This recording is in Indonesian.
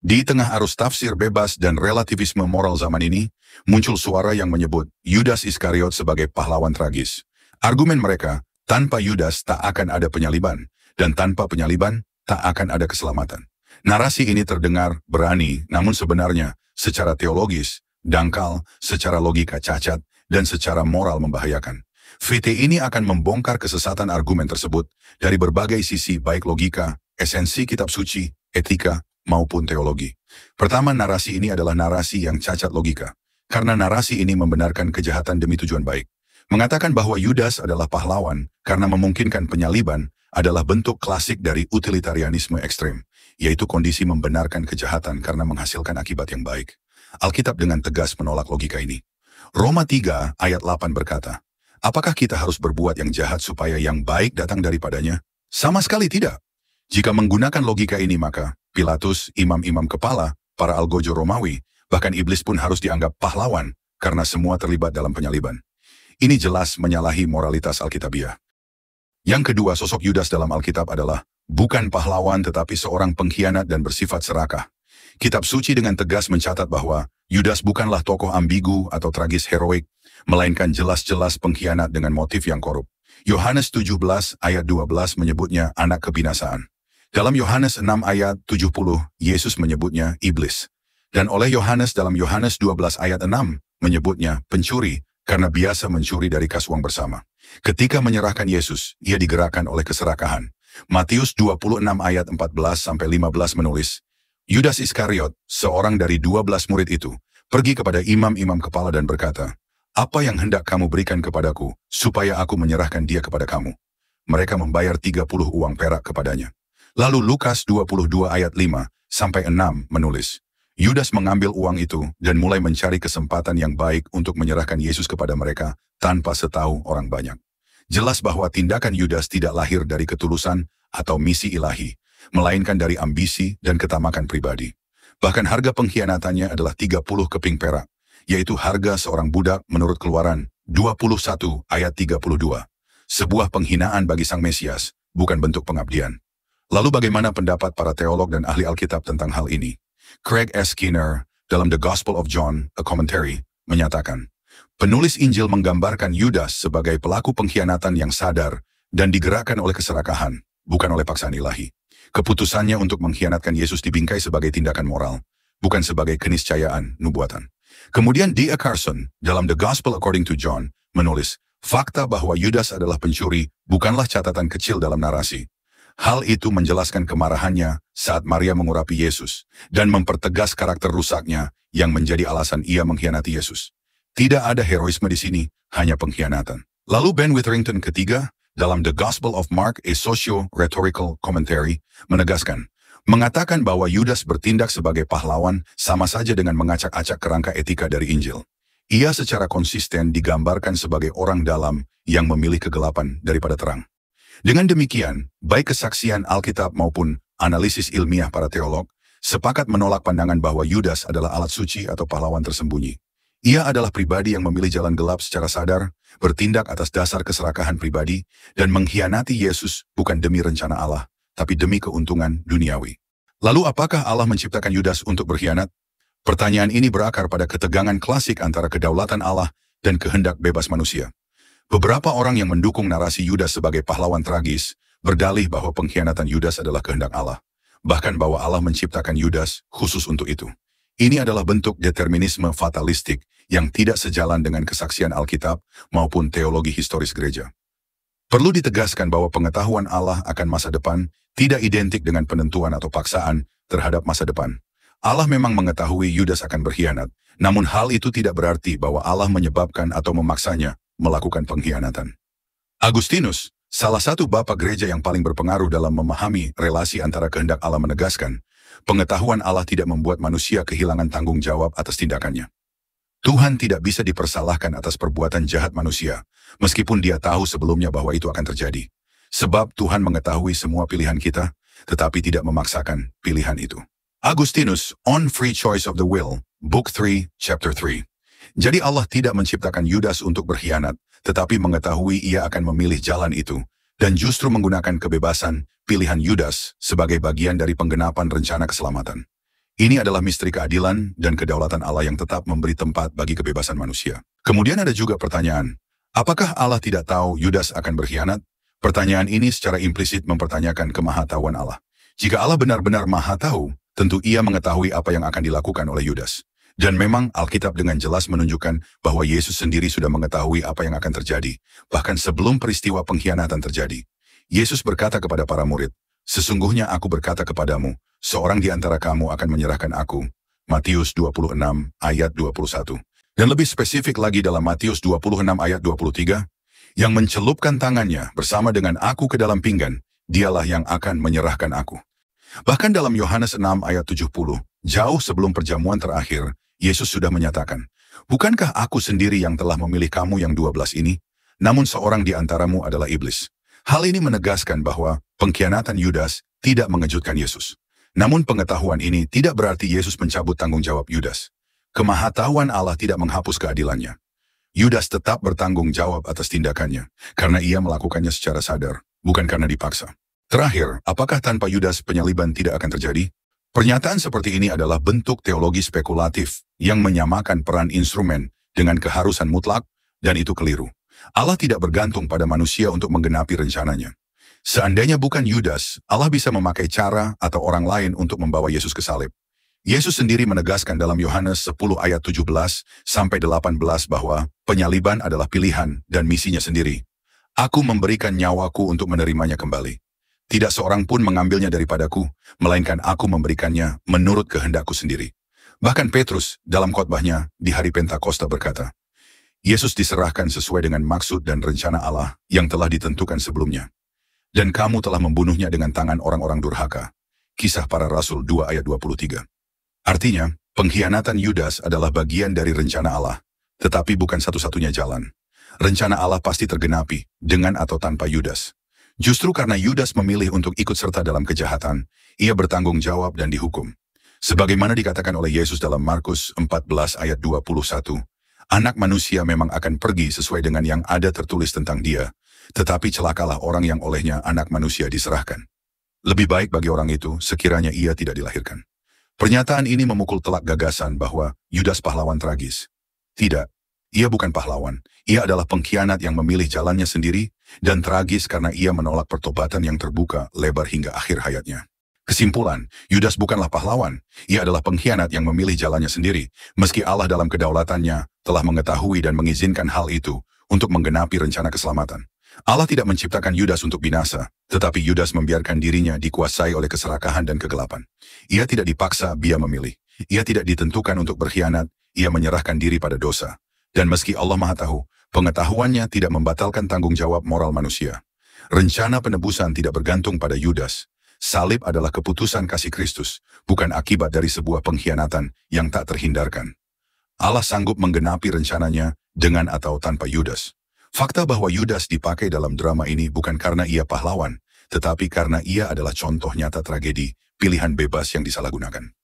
Di tengah arus tafsir bebas dan relativisme moral zaman ini, muncul suara yang menyebut Yudas Iskariot sebagai pahlawan tragis. Argumen mereka, tanpa Yudas tak akan ada penyaliban, dan tanpa penyaliban tak akan ada keselamatan. Narasi ini terdengar berani, namun sebenarnya secara teologis, dangkal, secara logika cacat, dan secara moral membahayakan. VT ini akan membongkar kesesatan argumen tersebut dari berbagai sisi baik logika, esensi kitab suci, etika, maupun teologi. Pertama, narasi ini adalah narasi yang cacat logika, karena narasi ini membenarkan kejahatan demi tujuan baik. Mengatakan bahwa Yudas adalah pahlawan karena memungkinkan penyaliban adalah bentuk klasik dari utilitarianisme ekstrem, yaitu kondisi membenarkan kejahatan karena menghasilkan akibat yang baik. Alkitab dengan tegas menolak logika ini. Roma 3 ayat 8 berkata, apakah kita harus berbuat yang jahat supaya yang baik datang daripadanya? Sama sekali tidak. Jika menggunakan logika ini maka, Pilatus, imam-imam kepala, para algojo Romawi, bahkan iblis pun harus dianggap pahlawan karena semua terlibat dalam penyaliban. Ini jelas menyalahi moralitas Alkitabiah. Yang kedua, sosok Yudas dalam Alkitab adalah bukan pahlawan tetapi seorang pengkhianat dan bersifat serakah. Kitab suci dengan tegas mencatat bahwa Yudas bukanlah tokoh ambigu atau tragis heroik, melainkan jelas-jelas pengkhianat dengan motif yang korup. Yohanes 17 ayat 12 menyebutnya anak kebinasaan. Dalam Yohanes 6 ayat 70, Yesus menyebutnya iblis. Dan oleh Yohanes dalam Yohanes 12 ayat 6, menyebutnya pencuri, karena biasa mencuri dari kas uang bersama. Ketika menyerahkan Yesus, ia digerakkan oleh keserakahan. Matius 26 ayat 14-15 menulis, Yudas Iskariot, seorang dari 12 murid itu, pergi kepada imam-imam kepala dan berkata, apa yang hendak kamu berikan kepadaku, supaya aku menyerahkan dia kepada kamu? Mereka membayar 30 uang perak kepadanya. Lalu Lukas 22 ayat 5-6 menulis, Yudas mengambil uang itu dan mulai mencari kesempatan yang baik untuk menyerahkan Yesus kepada mereka tanpa setahu orang banyak. Jelas bahwa tindakan Yudas tidak lahir dari ketulusan atau misi ilahi, melainkan dari ambisi dan ketamakan pribadi. Bahkan harga pengkhianatannya adalah 30 keping perak, yaitu harga seorang budak menurut Keluaran 21 ayat 32. Sebuah penghinaan bagi Sang Mesias, bukan bentuk pengabdian. Lalu bagaimana pendapat para teolog dan ahli Alkitab tentang hal ini? Craig S. Skinner, dalam The Gospel of John, A Commentary, menyatakan, penulis Injil menggambarkan Yudas sebagai pelaku pengkhianatan yang sadar dan digerakkan oleh keserakahan, bukan oleh paksaan ilahi. Keputusannya untuk mengkhianatkan Yesus dibingkai sebagai tindakan moral, bukan sebagai keniscayaan nubuatan. Kemudian D.A. Carson, dalam The Gospel According to John, menulis, fakta bahwa Yudas adalah pencuri bukanlah catatan kecil dalam narasi. Hal itu menjelaskan kemarahannya saat Maria mengurapi Yesus dan mempertegas karakter rusaknya yang menjadi alasan ia mengkhianati Yesus. Tidak ada heroisme di sini, hanya pengkhianatan. Lalu Ben Witherington ketiga, dalam The Gospel of Mark, A Socio-Rhetorical Commentary, menegaskan, mengatakan bahwa Yudas bertindak sebagai pahlawan sama saja dengan mengacak-acak kerangka etika dari Injil. Ia secara konsisten digambarkan sebagai orang dalam yang memilih kegelapan daripada terang. Dengan demikian, baik kesaksian Alkitab maupun analisis ilmiah para teolog, sepakat menolak pandangan bahwa Yudas adalah alat suci atau pahlawan tersembunyi. Ia adalah pribadi yang memilih jalan gelap secara sadar, bertindak atas dasar keserakahan pribadi, dan mengkhianati Yesus bukan demi rencana Allah, tapi demi keuntungan duniawi. Lalu apakah Allah menciptakan Yudas untuk berkhianat? Pertanyaan ini berakar pada ketegangan klasik antara kedaulatan Allah dan kehendak bebas manusia. Beberapa orang yang mendukung narasi Yudas sebagai pahlawan tragis, berdalih bahwa pengkhianatan Yudas adalah kehendak Allah. Bahkan bahwa Allah menciptakan Yudas khusus untuk itu. Ini adalah bentuk determinisme fatalistik yang tidak sejalan dengan kesaksian Alkitab maupun teologi historis gereja. Perlu ditegaskan bahwa pengetahuan Allah akan masa depan tidak identik dengan penentuan atau paksaan terhadap masa depan. Allah memang mengetahui Yudas akan berkhianat, namun hal itu tidak berarti bahwa Allah menyebabkan atau memaksanya melakukan pengkhianatan. Agustinus, salah satu bapa gereja yang paling berpengaruh dalam memahami relasi antara kehendak Allah menegaskan, pengetahuan Allah tidak membuat manusia kehilangan tanggung jawab atas tindakannya. Tuhan tidak bisa dipersalahkan atas perbuatan jahat manusia, meskipun dia tahu sebelumnya bahwa itu akan terjadi. Sebab Tuhan mengetahui semua pilihan kita, tetapi tidak memaksakan pilihan itu. Agustinus, On Free Choice of the Will, Book 3, Chapter 3. Jadi Allah tidak menciptakan Yudas untuk berkhianat, tetapi mengetahui ia akan memilih jalan itu, dan justru menggunakan kebebasan pilihan Yudas sebagai bagian dari penggenapan rencana keselamatan. Ini adalah misteri keadilan dan kedaulatan Allah yang tetap memberi tempat bagi kebebasan manusia. Kemudian ada juga pertanyaan, apakah Allah tidak tahu Yudas akan berkhianat? Pertanyaan ini secara implisit mempertanyakan kemahatauan Allah. Jika Allah benar-benar maha tahu, tentu ia mengetahui apa yang akan dilakukan oleh Yudas. Dan memang Alkitab dengan jelas menunjukkan bahwa Yesus sendiri sudah mengetahui apa yang akan terjadi, bahkan sebelum peristiwa pengkhianatan terjadi. Yesus berkata kepada para murid, "Sesungguhnya aku berkata kepadamu, seorang di antara kamu akan menyerahkan aku." Matius 26 ayat 21. Dan lebih spesifik lagi dalam Matius 26 ayat 23, "Yang mencelupkan tangannya bersama dengan aku ke dalam pinggan, dialah yang akan menyerahkan aku." Bahkan dalam Yohanes 6 ayat 70, jauh sebelum perjamuan terakhir, Yesus sudah menyatakan, "Bukankah aku sendiri yang telah memilih kamu yang 12 ini? Namun seorang di antaramu adalah iblis." Hal ini menegaskan bahwa pengkhianatan Yudas tidak mengejutkan Yesus. Namun pengetahuan ini tidak berarti Yesus mencabut tanggung jawab Yudas. Kemahatauan Allah tidak menghapus keadilannya. Yudas tetap bertanggung jawab atas tindakannya, karena ia melakukannya secara sadar, bukan karena dipaksa. Terakhir, apakah tanpa Yudas penyaliban tidak akan terjadi? Pernyataan seperti ini adalah bentuk teologi spekulatif yang menyamakan peran instrumen dengan keharusan mutlak, dan itu keliru. Allah tidak bergantung pada manusia untuk menggenapi rencananya. Seandainya bukan Yudas, Allah bisa memakai cara atau orang lain untuk membawa Yesus ke salib. Yesus sendiri menegaskan dalam Yohanes 10 ayat 17-18 bahwa penyaliban adalah pilihan dan misinya sendiri. "Aku memberikan nyawaku untuk menerimanya kembali. Tidak seorang pun mengambilnya daripadaku, melainkan aku memberikannya menurut kehendakku sendiri." Bahkan Petrus dalam khotbahnya di hari Pentakosta berkata, "Yesus diserahkan sesuai dengan maksud dan rencana Allah yang telah ditentukan sebelumnya. Dan kamu telah membunuhnya dengan tangan orang-orang durhaka." Kisah Para Rasul 2 ayat 23. Artinya, pengkhianatan Yudas adalah bagian dari rencana Allah, tetapi bukan satu-satunya jalan. Rencana Allah pasti tergenapi, dengan atau tanpa Yudas. Justru karena Yudas memilih untuk ikut serta dalam kejahatan, ia bertanggung jawab dan dihukum. Sebagaimana dikatakan oleh Yesus dalam Markus 14 ayat 21, "Anak manusia memang akan pergi sesuai dengan yang ada tertulis tentang dia, tetapi celakalah orang yang olehnya anak manusia diserahkan. Lebih baik bagi orang itu sekiranya ia tidak dilahirkan." Pernyataan ini memukul telak gagasan bahwa Yudas pahlawan tragis. Tidak, ia bukan pahlawan. Ia adalah pengkhianat yang memilih jalannya sendiri, dan tragis karena ia menolak pertobatan yang terbuka lebar hingga akhir hayatnya. Kesimpulan, Yudas bukanlah pahlawan. Ia adalah pengkhianat yang memilih jalannya sendiri, meski Allah dalam kedaulatannya telah mengetahui dan mengizinkan hal itu untuk menggenapi rencana keselamatan. Allah tidak menciptakan Yudas untuk binasa, tetapi Yudas membiarkan dirinya dikuasai oleh keserakahan dan kegelapan. Ia tidak dipaksa, dia memilih. Ia tidak ditentukan untuk berkhianat, ia menyerahkan diri pada dosa. Dan meski Allah Maha Tahu, pengetahuannya tidak membatalkan tanggung jawab moral manusia. Rencana penebusan tidak bergantung pada Yudas. Salib adalah keputusan kasih Kristus, bukan akibat dari sebuah pengkhianatan yang tak terhindarkan. Allah sanggup menggenapi rencananya dengan atau tanpa Yudas. Fakta bahwa Yudas dipakai dalam drama ini bukan karena ia pahlawan, tetapi karena ia adalah contoh nyata tragedi, pilihan bebas yang disalahgunakan.